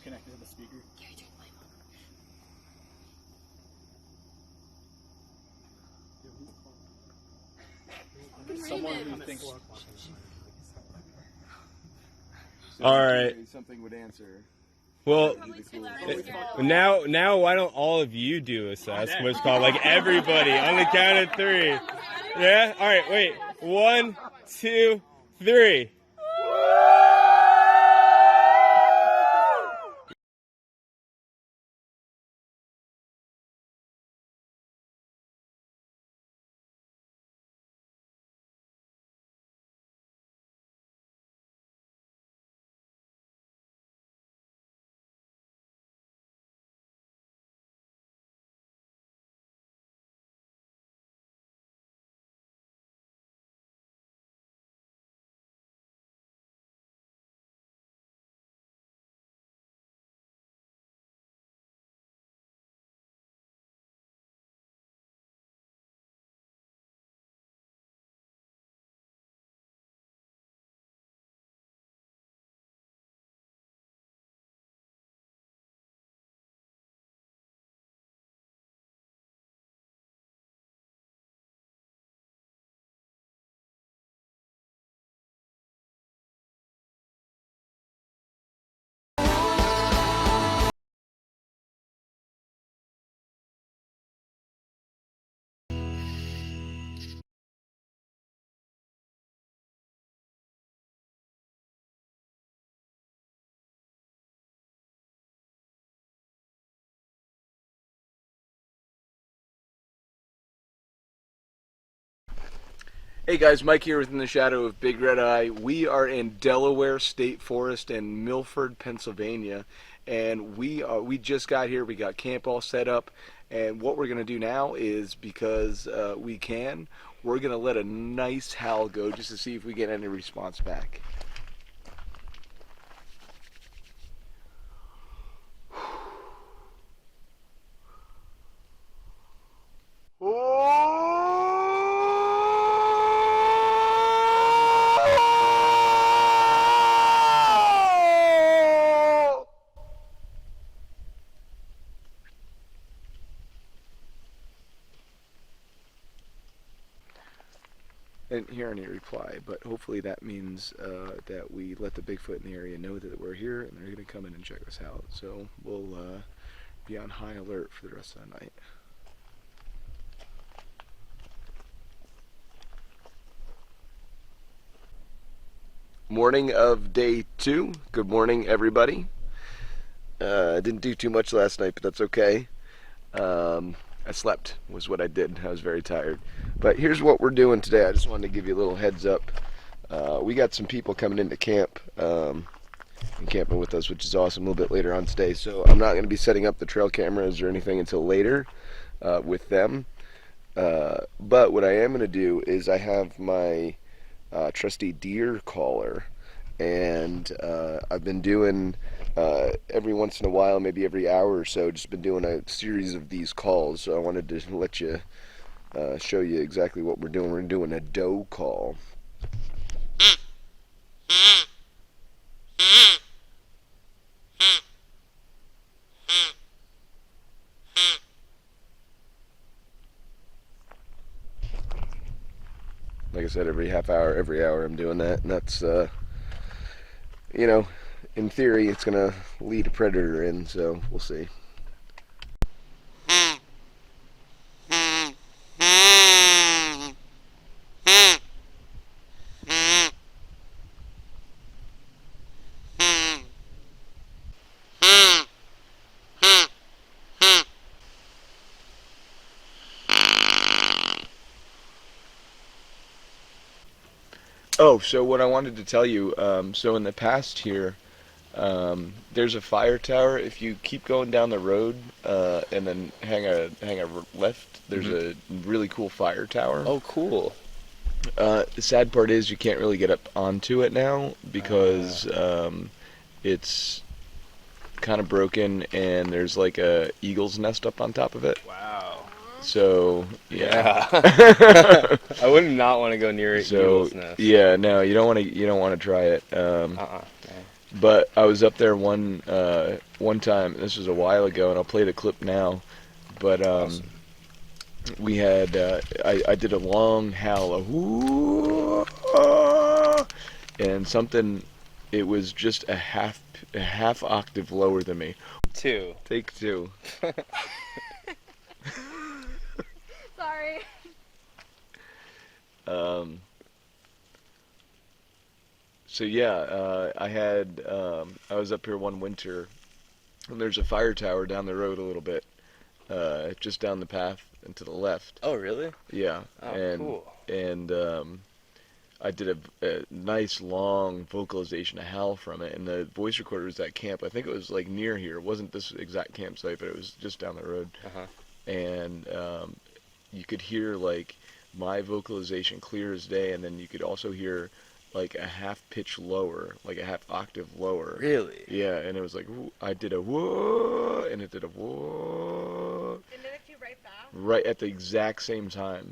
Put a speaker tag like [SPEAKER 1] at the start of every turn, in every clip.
[SPEAKER 1] connected to the speaker. Someone who thinks
[SPEAKER 2] all right.
[SPEAKER 3] Something would answer.
[SPEAKER 2] Well, now why don't all of you do a Sasquatch call, like everybody, on the count of 3? Yeah? All right, wait. 1, 2, 3.
[SPEAKER 3] Hey guys, Mike here within the shadow of Big Red Eye. We are in Delaware State Forest in Milford, Pennsylvania, and we just got here. We got camp all set up, and what we're gonna do now is, because we're gonna let a nice howl go just to see if we get any response back. Didn't hear any reply, but hopefully that means that we let the Bigfoot in the area know that we're here and they're going to come in and check us out. So we'll be on high alert for the rest of the night. Morning of day 2. Good morning, everybody. I didn't do too much last night, but that's okay. I slept was what I did. I was very tired. But here's what we're doing today. I just wanted to give you a little heads up. We got some people coming into camp and camping with us, which is awesome, a little bit later on today. So I'm not going to be setting up the trail cameras or anything until later with them. But what I am going to do is I have my trusty deer caller, and I've been doing every once in a while, maybe every hour or so, just been doing a series of these calls. So I wanted to let you show you exactly what we're doing. We're doing a doe call. Like I said, every half hour, every hour I'm doing that, and that's, you know, in theory it's going to lead a predator in, so we'll see. Oh, so what I wanted to tell you, so in the past here, there's a fire tower. If you keep going down the road and then hang a left, there's a really cool fire tower.
[SPEAKER 2] Oh, cool.
[SPEAKER 3] The sad part is you can't really get up onto it now because it's kind of broken and there's like a eagle's nest up on top of it.
[SPEAKER 2] Wow.
[SPEAKER 3] So yeah.
[SPEAKER 2] I would not want to go near it.
[SPEAKER 3] So yeah, no, you don't want to try it. But I was up there one time. This was a while ago, and I'll play the clip now. But
[SPEAKER 2] Awesome.
[SPEAKER 3] we had I did a long howl, and something. It was just a half octave lower than me.
[SPEAKER 2] 2.
[SPEAKER 3] Take 2.
[SPEAKER 1] Sorry.
[SPEAKER 3] So yeah, I was up here one winter, and there's a fire tower down the road a little bit, just down the path and to the left.
[SPEAKER 2] Oh, really?
[SPEAKER 3] Yeah.
[SPEAKER 2] Oh, cool.
[SPEAKER 3] And I did a nice long vocalization, a howl from it, and the voice recorder was at camp. I think it was like near here. It wasn't this exact campsite, but it was just down the road. And you could hear like my vocalization clear as day, and then you could also hear like a half pitch lower, like a half octave lower.
[SPEAKER 2] Really?
[SPEAKER 3] Yeah, and it was like I did a whoa, and it did a whoa.
[SPEAKER 1] And then if you right back.
[SPEAKER 3] Right at the exact same time.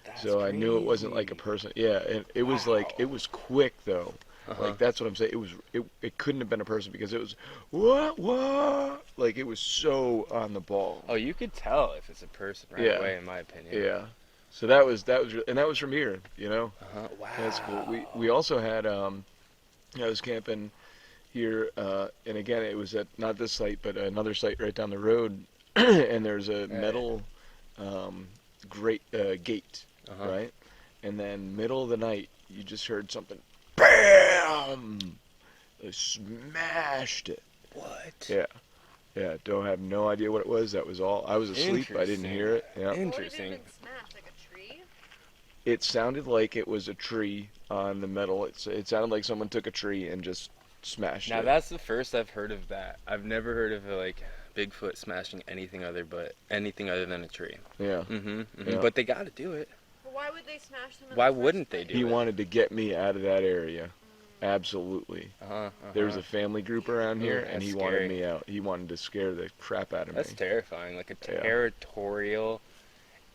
[SPEAKER 2] That's
[SPEAKER 3] So I knew it wasn't
[SPEAKER 2] crazy.
[SPEAKER 3] like a person. Yeah, and it was like, it was quick though. Like that's what I'm saying. It couldn't have been a person because it was what? Like it was so on the ball.
[SPEAKER 2] Oh, you could tell if it's a person right
[SPEAKER 3] Yeah.
[SPEAKER 2] away, in my opinion.
[SPEAKER 3] Yeah. So that was and that was from here, you know.
[SPEAKER 2] Wow.
[SPEAKER 3] That's cool. We also had I was camping here, and again it was at not this site but another site right down the road, and there's a metal gate, right? And then middle of the night you just heard something, BAM! They smashed it.
[SPEAKER 2] What?
[SPEAKER 3] Yeah. Yeah, don't have no idea what it was. That was all. I was asleep. I didn't hear it. Yeah.
[SPEAKER 2] Interesting.
[SPEAKER 1] What would it have been smashed? Like a tree?
[SPEAKER 3] It sounded like it was a tree on the metal. It sounded like someone took a tree and just smashed
[SPEAKER 2] Now
[SPEAKER 3] it.
[SPEAKER 2] that's the first I've heard of that. I've never heard of like Bigfoot smashing anything other than a tree.
[SPEAKER 3] Yeah. Yeah.
[SPEAKER 2] But they got to do it.
[SPEAKER 1] But why would they smash them in
[SPEAKER 2] Why
[SPEAKER 1] the first
[SPEAKER 2] wouldn't they
[SPEAKER 1] place?
[SPEAKER 2] do
[SPEAKER 3] He
[SPEAKER 2] it?
[SPEAKER 3] wanted to get me out of that area. Absolutely. There was a family group around here, and
[SPEAKER 2] that's
[SPEAKER 3] he
[SPEAKER 2] scary.
[SPEAKER 3] wanted me out. He wanted to scare the crap out of
[SPEAKER 2] That's
[SPEAKER 3] me.
[SPEAKER 2] terrifying. Like a
[SPEAKER 3] Yeah.
[SPEAKER 2] territorial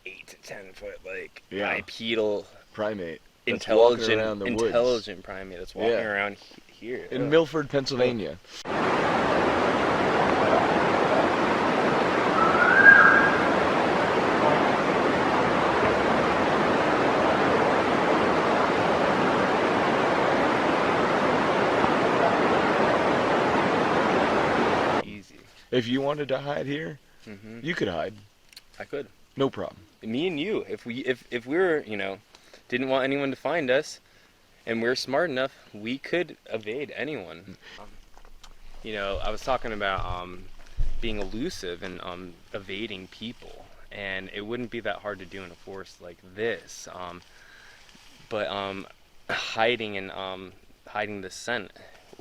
[SPEAKER 2] 8 to 10 foot like
[SPEAKER 3] Yeah.
[SPEAKER 2] bipedal
[SPEAKER 3] Primate. That's walking around the woods.
[SPEAKER 2] intelligent primate that's walking
[SPEAKER 3] Yeah.
[SPEAKER 2] around here.
[SPEAKER 3] In Milford, Pennsylvania.
[SPEAKER 2] Easy.
[SPEAKER 3] If you wanted to hide here, you could hide.
[SPEAKER 2] I could.
[SPEAKER 3] No problem.
[SPEAKER 2] Me and you, if we were, didn't want anyone to find us, and we're smart enough, we could evade anyone. I was talking about being elusive and evading people, and it wouldn't be that hard to do in a forest like this. But hiding and hiding the scent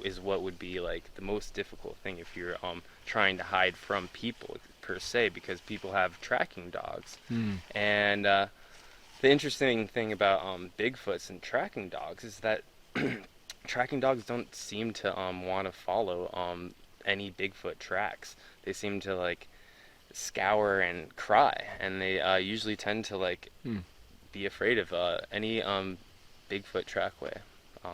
[SPEAKER 2] is what would be like the most difficult thing if you're trying to hide from people per se, because people have tracking dogs. And the interesting thing about Bigfoots and tracking dogs is that tracking dogs don't seem to want to follow any Bigfoot tracks. They seem to like scour and cry, and they usually tend to like be afraid of any Bigfoot trackway.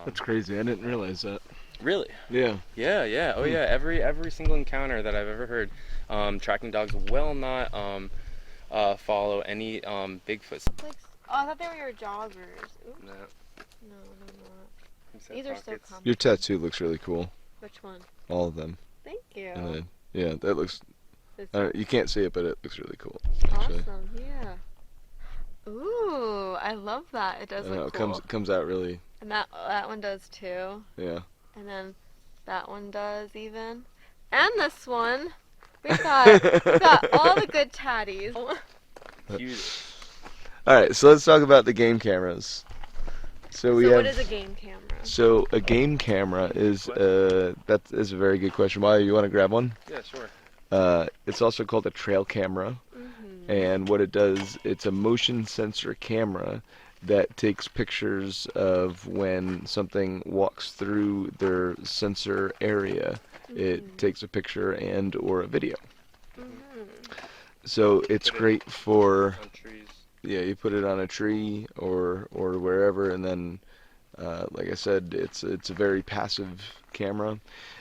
[SPEAKER 3] That's crazy. I didn't realize that.
[SPEAKER 2] Really?
[SPEAKER 3] Yeah.
[SPEAKER 2] Yeah. Oh yeah. Every single encounter that I've ever heard, tracking dogs will not follow any Bigfoots.
[SPEAKER 1] Like, I thought they were your joggers. Oops.
[SPEAKER 2] No.
[SPEAKER 1] No, they're not. These are so common.
[SPEAKER 3] Your tattoo looks really cool.
[SPEAKER 1] Which one?
[SPEAKER 3] All of them.
[SPEAKER 1] Thank you.
[SPEAKER 3] Yeah, that looks.
[SPEAKER 1] This
[SPEAKER 3] You can't see it, but it looks really cool. Actually.
[SPEAKER 1] awesome. Yeah. Ooh, I love that. It does
[SPEAKER 3] I know,
[SPEAKER 1] look
[SPEAKER 3] it
[SPEAKER 1] cool.
[SPEAKER 3] comes out really.
[SPEAKER 1] And that one does too.
[SPEAKER 3] Yeah.
[SPEAKER 1] And then that one does even. And this one. We've got all the good tatties.
[SPEAKER 2] Cute.
[SPEAKER 3] All right, so let's talk about the game cameras. So we have.
[SPEAKER 1] What is a game camera?
[SPEAKER 3] So a game camera is that is a very good question. Why you want to grab one?
[SPEAKER 2] Yeah, sure.
[SPEAKER 3] It's also called a trail camera, and what it does, it's a motion sensor camera that takes pictures of when something walks through their sensor area. It takes a picture and or a video. So it's great for
[SPEAKER 2] On trees.
[SPEAKER 3] you put it on a tree or wherever, and then Like I said, it's a very passive camera.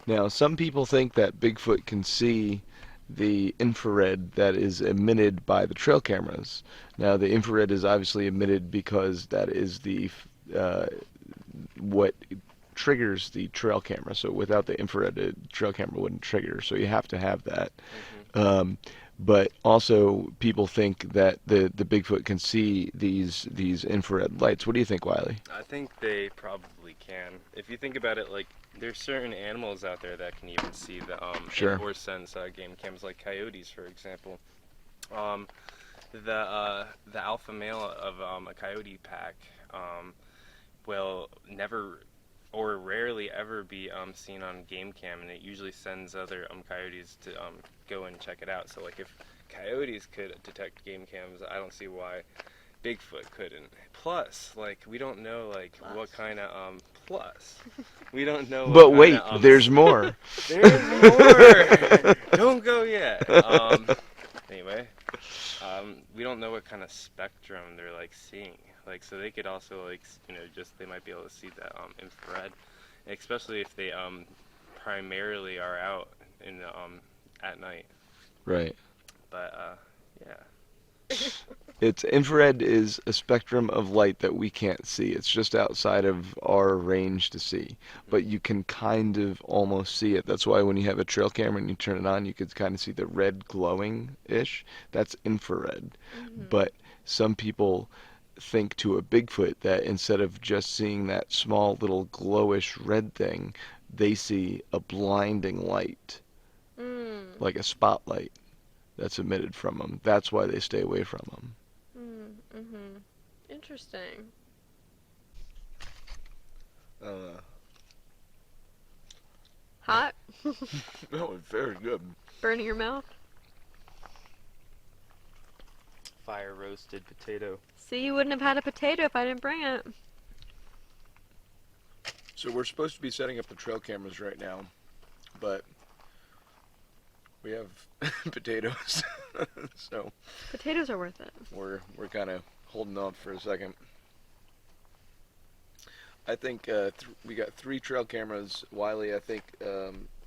[SPEAKER 3] Now, some people think that Bigfoot can see the infrared that is emitted by the trail cameras. Now, the infrared is obviously emitted because that is the what triggers the trail camera. So without the infrared, the trail camera wouldn't trigger. So you have to have that. Um, but also, people think that the Bigfoot can see these infrared lights. What do you think, Wilie?
[SPEAKER 2] I think they probably can. If you think about it, like there's certain animals out there that can even see the
[SPEAKER 3] Sure.
[SPEAKER 2] or sense game cams, like coyotes, for example. Um, the alpha male of a coyote pack will never or rarely ever be seen on game cam, and it usually sends other coyotes to go and check it out. So like if coyotes could detect game cams, I don't see why Bigfoot couldn't. Plus, like we don't know like what kind of plus. We don't know.
[SPEAKER 3] But
[SPEAKER 2] what
[SPEAKER 3] wait,
[SPEAKER 2] kinda,
[SPEAKER 3] there's more.
[SPEAKER 2] there's more. Don't go yet. Anyway, we don't know what kind of spectrum they're like seeing. Like, so they could also like, just they might be able to see that infrared, especially if they primarily are out in at night.
[SPEAKER 3] Right.
[SPEAKER 2] But yeah.
[SPEAKER 3] It's infrared is a spectrum of light that we can't see. It's just outside of our range to see. But you can kind of almost see it. That's why when you have a trail camera and you turn it on, you can kind of see the red glowing-ish. That's infrared. But some people think to a Bigfoot that instead of just seeing that small little glowish red thing, they see a blinding light, like a spotlight that's emitted from them. That's why they stay away from them.
[SPEAKER 1] Interesting. Hot?
[SPEAKER 3] No, it's very good.
[SPEAKER 1] Burning your mouth?
[SPEAKER 2] Fire roasted potato.
[SPEAKER 1] See, you wouldn't have had a potato if I didn't bring it.
[SPEAKER 3] So we're supposed to be setting up the trail cameras right now, but we have potatoes. So
[SPEAKER 1] Potatoes are worth it.
[SPEAKER 3] we're kind of holding off for a second. I think we got 3 trail cameras. Wilie, I think,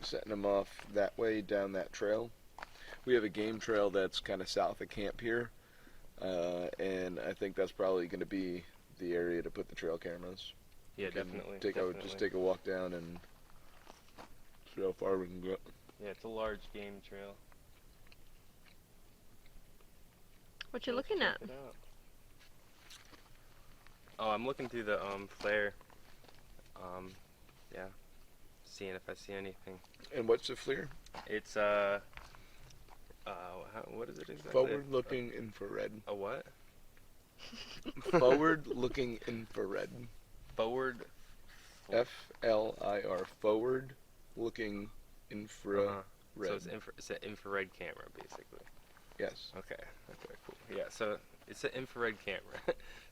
[SPEAKER 3] setting them off that way down that trail. We have a game trail that's kind of south of camp here, and I think that's probably going to be the area to put the trail cameras.
[SPEAKER 2] Yeah, definitely.
[SPEAKER 3] Just take a walk down and see how far we can go.
[SPEAKER 2] Yeah, it's a large game trail.
[SPEAKER 1] What you looking at?
[SPEAKER 2] Check it out. Oh, I'm looking through the FLIR. Yeah, seeing if I see anything.
[SPEAKER 3] And what's the FLIR?
[SPEAKER 2] It's what is it exactly?
[SPEAKER 3] Forward-looking infrared.
[SPEAKER 2] A what?
[SPEAKER 3] Forward-looking infrared.
[SPEAKER 2] Forward.
[SPEAKER 3] FLIR. Forward-looking infrared.
[SPEAKER 2] So it's an infrared camera, basically.
[SPEAKER 3] Yes.
[SPEAKER 2] Okay. Okay. Cool. Yeah. So it's an infrared camera.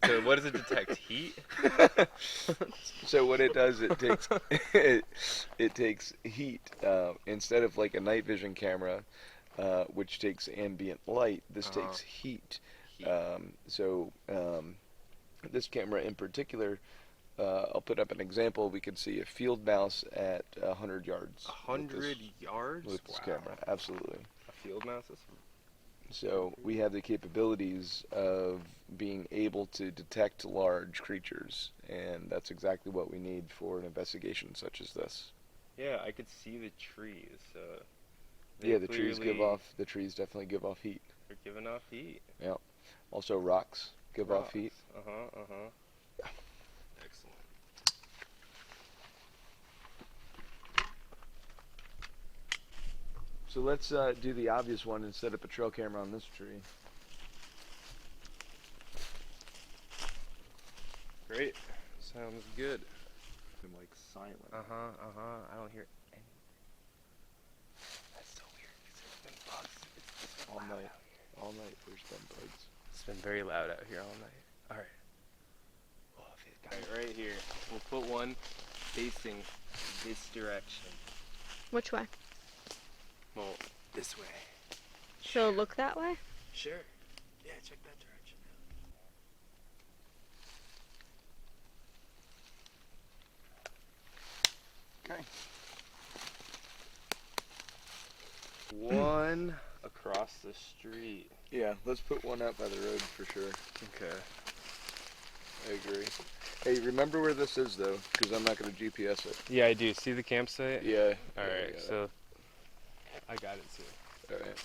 [SPEAKER 2] So what does it detect? Heat.
[SPEAKER 3] So what it does, it takes it takes heat instead of like a night vision camera, which takes ambient light. This takes heat. This camera in particular, I'll put up an example. We could see a field mouse at 100 yards.
[SPEAKER 2] 100 yards?
[SPEAKER 3] With this camera, absolutely.
[SPEAKER 2] A field mouse?
[SPEAKER 3] So we have the capabilities of being able to detect large creatures, and that's exactly what we need for an investigation such as this.
[SPEAKER 2] Yeah, I could see the trees.
[SPEAKER 3] Yeah, the trees definitely give off heat.
[SPEAKER 2] They're giving off heat.
[SPEAKER 3] Yeah. Also rocks give off heat.
[SPEAKER 2] Excellent.
[SPEAKER 3] So let's do the obvious one and set up a trail camera on this tree.
[SPEAKER 2] Great. Sounds good.
[SPEAKER 3] I'm like silent.
[SPEAKER 2] I don't hear any. That's so weird. There's been bugs.
[SPEAKER 3] All night. All night there's been bugs.
[SPEAKER 2] It's been very loud out here all night. Alright. Right here. We'll put one facing this direction.
[SPEAKER 1] Which way?
[SPEAKER 2] Well, this way.
[SPEAKER 1] So look that way?
[SPEAKER 2] Sure. Yeah, check that direction
[SPEAKER 3] Okay.
[SPEAKER 2] One across the street.
[SPEAKER 3] Yeah, let's put one out by the road for sure.
[SPEAKER 2] Okay.
[SPEAKER 3] I agree. Hey, remember where this is though, because I'm not going to GPS it.
[SPEAKER 2] Yeah, I do. See the campsite?
[SPEAKER 3] Yeah.
[SPEAKER 2] Alright, so I got it too.
[SPEAKER 3] Alright.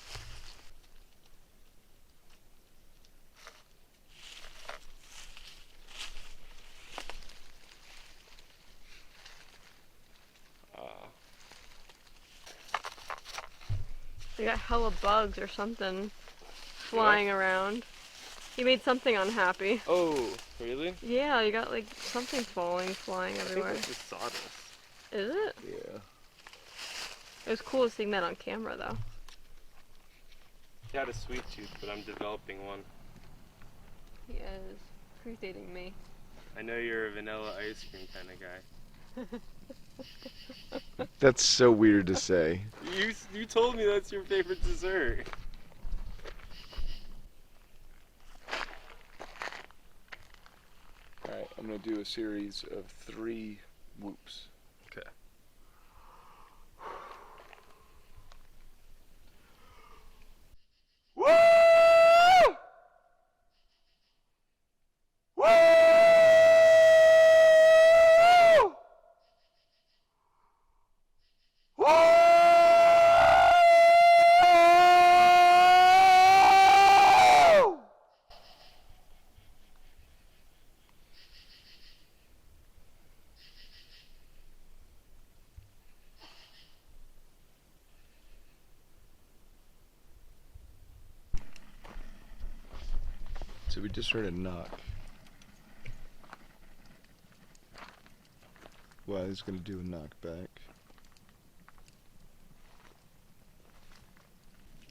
[SPEAKER 1] You got hella bugs or something flying around. You made something unhappy.
[SPEAKER 2] Oh, really?
[SPEAKER 1] Yeah, you got like something flying everywhere.
[SPEAKER 2] I think that's just sawdust.
[SPEAKER 1] Is it?
[SPEAKER 3] Yeah.
[SPEAKER 1] It was cool seeing that on camera though.
[SPEAKER 2] I had a sweet tooth, but I'm developing one.
[SPEAKER 1] He is predating me.
[SPEAKER 2] I know you're a vanilla ice cream kind of guy.
[SPEAKER 3] That's so weird to say.
[SPEAKER 2] You told me that's your favorite dessert.
[SPEAKER 3] Alright, I'm going to do a series of 3 whoops.
[SPEAKER 2] Okay.
[SPEAKER 3] Woo! Woo! Woo! So we just heard a knock. Wiley's gonna do a knock back.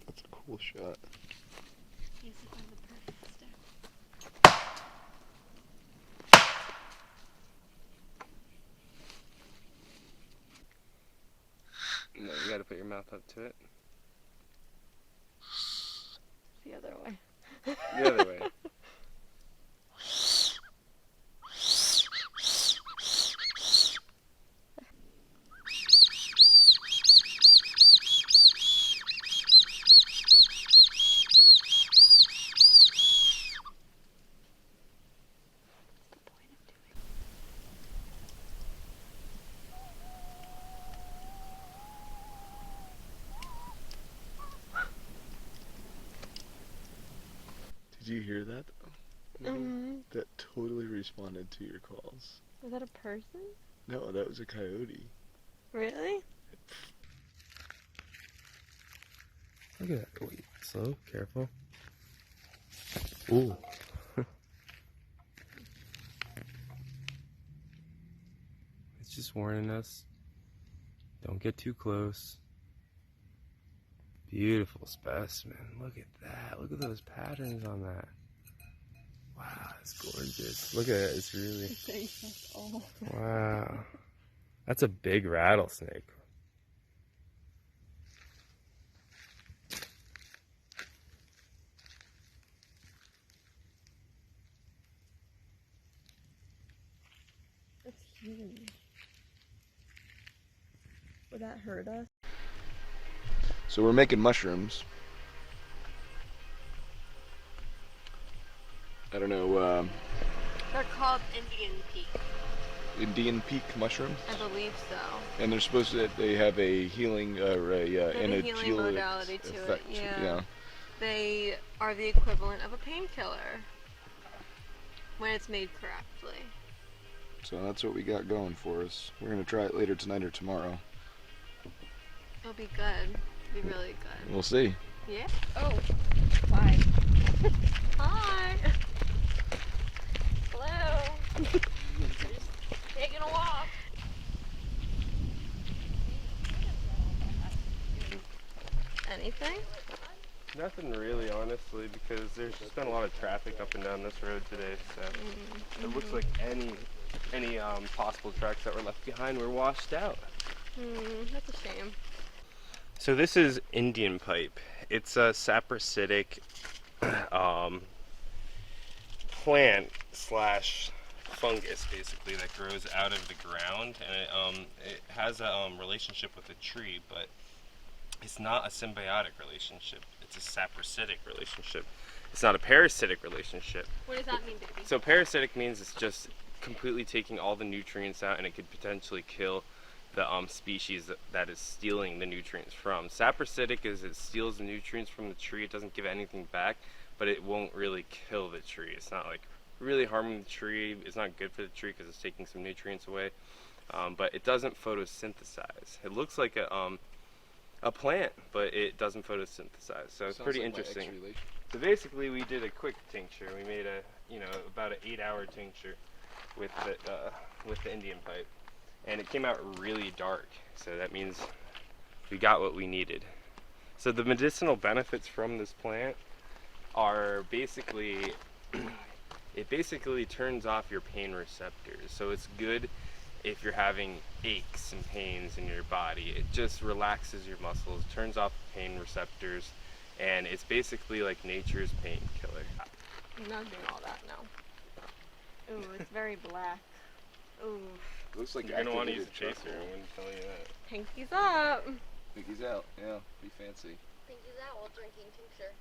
[SPEAKER 3] That's a cool shot.
[SPEAKER 2] No, you gotta put your mouth up to it.
[SPEAKER 1] The other way.
[SPEAKER 2] The other way.
[SPEAKER 3] Did you hear that? That totally responded to your calls.
[SPEAKER 1] Was that a person?
[SPEAKER 3] No, that was a coyote.
[SPEAKER 1] Really?
[SPEAKER 2] Look at that. Wait, slow, careful. Ooh. It's just warning us. Don't get too close. Beautiful specimen. Look at that. Look at those patterns on that. Wow, it's gorgeous. Look at it. It's really. Wow. That's a big rattlesnake.
[SPEAKER 1] That's huge. Would that hurt us?
[SPEAKER 3] So we're making mushrooms. I don't know,
[SPEAKER 1] They're called Indian Peak.
[SPEAKER 3] Indian peak mushrooms?
[SPEAKER 1] I believe so.
[SPEAKER 3] And they're supposed to, they have a healing, or a
[SPEAKER 1] They have a healing
[SPEAKER 3] analgesic
[SPEAKER 1] modality to
[SPEAKER 3] effect.
[SPEAKER 1] it, yeah.
[SPEAKER 3] Yeah.
[SPEAKER 1] They are the equivalent of a painkiller when it's made correctly.
[SPEAKER 3] So that's what we got going for us. We're gonna try it later tonight or tomorrow.
[SPEAKER 1] It'll be good. It'll be really good.
[SPEAKER 3] We'll see.
[SPEAKER 1] Yeah? Oh. Bye. Hi. Hello. Just taking a walk. Anything?
[SPEAKER 2] Nothing really, honestly, because there's just been a lot of traffic up and down this road today, so it looks like any possible tracks that were left behind were washed out.
[SPEAKER 1] That's a shame.
[SPEAKER 2] So this is Indian pipe. It's a saprositic plant slash fungus basically that grows out of the ground, and it has a relationship with a tree, but it's not a symbiotic relationship. It's a saprasitic relationship. It's not a parasitic relationship.
[SPEAKER 1] What does that mean, baby?
[SPEAKER 2] So parasitic means it's just completely taking all the nutrients out, and it could potentially kill the species that is stealing the nutrients from. Saprasitic is it steals the nutrients from the tree. It doesn't give anything back, but it won't really kill the tree. It's not like really harming the tree. It's not good for the tree because it's taking some nutrients away. But it doesn't photosynthesize. It looks like a plant, but it doesn't photosynthesize. So it's pretty interesting. So basically, we did a quick tincture. We made about an 8-hour tincture with the Indian pipe, and it came out really dark. So that means we got what we needed. So the medicinal benefits from this plant are basically, it basically turns off your pain receptors. So it's good if you're having aches and pains in your body. It just relaxes your muscles, turns off pain receptors, and it's basically like nature's painkiller.
[SPEAKER 1] I'm not doing all that now. Ooh, it's very black. Ooh.
[SPEAKER 3] Looks like
[SPEAKER 2] You're gonna want to use
[SPEAKER 3] activated
[SPEAKER 2] a chaser. I'm gonna tell you that.
[SPEAKER 1] Pinky's up.
[SPEAKER 3] Pinky's out. Yeah, be fancy.
[SPEAKER 1] Pinky's out while drinking tincture.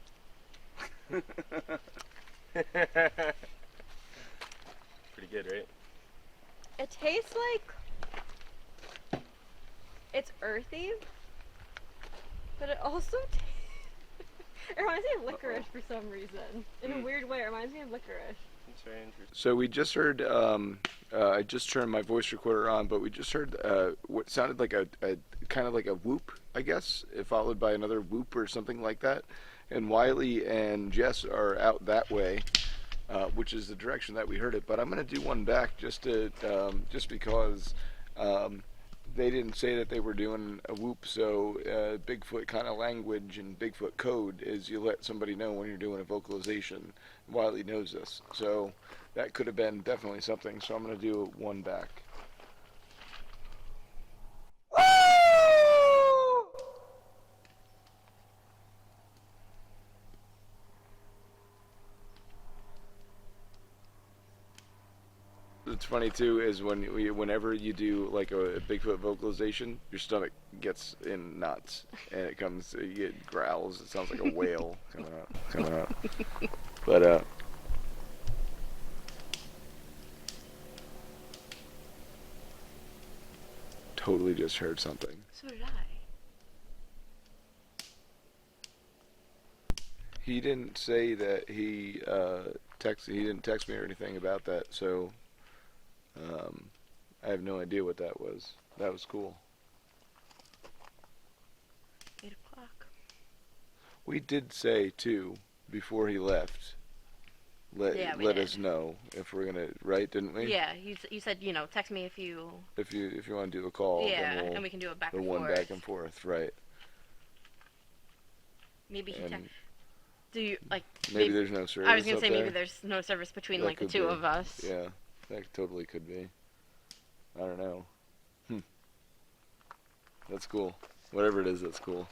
[SPEAKER 2] Pretty good, right?
[SPEAKER 1] It tastes like it's earthy, but it also it reminds me of licorice for some reason. In a weird way, it reminds me of licorice.
[SPEAKER 2] That's very interesting.
[SPEAKER 3] So we just heard, I just turned my voice recorder on, but we just heard what sounded like a kind of like a whoop, I guess, followed by another whoop or something like that. And Wilie and Jess are out that way, which is the direction that we heard it. But I'm going to do one back just because they didn't say that they were doing a whoop. So Bigfoot kind of language and Bigfoot code is you let somebody know when you're doing a vocalization. Wilie knows this, so that could have been definitely something. So I'm going to do one back. It's funny too is whenever you do like a Bigfoot vocalization, your stomach gets in knots and it growls. It sounds like a whale coming out. But totally just heard something.
[SPEAKER 1] So did I.
[SPEAKER 3] He didn't say that he didn't text me or anything about that, so I have no idea what that was. That was cool.
[SPEAKER 1] 8 o'clock.
[SPEAKER 3] We did say too before he left. Let us know if we're gonna, right? Didn't we?
[SPEAKER 1] Yeah, you said text me if you
[SPEAKER 3] want to do the call.
[SPEAKER 1] Yeah,
[SPEAKER 3] then
[SPEAKER 1] and we can do it back
[SPEAKER 3] the
[SPEAKER 1] and
[SPEAKER 3] one
[SPEAKER 1] forth.
[SPEAKER 3] back and forth, right?
[SPEAKER 1] Maybe he
[SPEAKER 3] And
[SPEAKER 1] do you like?
[SPEAKER 3] maybe there's no service.
[SPEAKER 1] I was gonna
[SPEAKER 3] up
[SPEAKER 1] say
[SPEAKER 3] there.
[SPEAKER 1] maybe there's no service between
[SPEAKER 3] That
[SPEAKER 1] like the
[SPEAKER 3] could
[SPEAKER 1] two
[SPEAKER 3] be.
[SPEAKER 1] of us.
[SPEAKER 3] Yeah, that totally could be. I don't know. That's cool. Whatever it is, that's cool.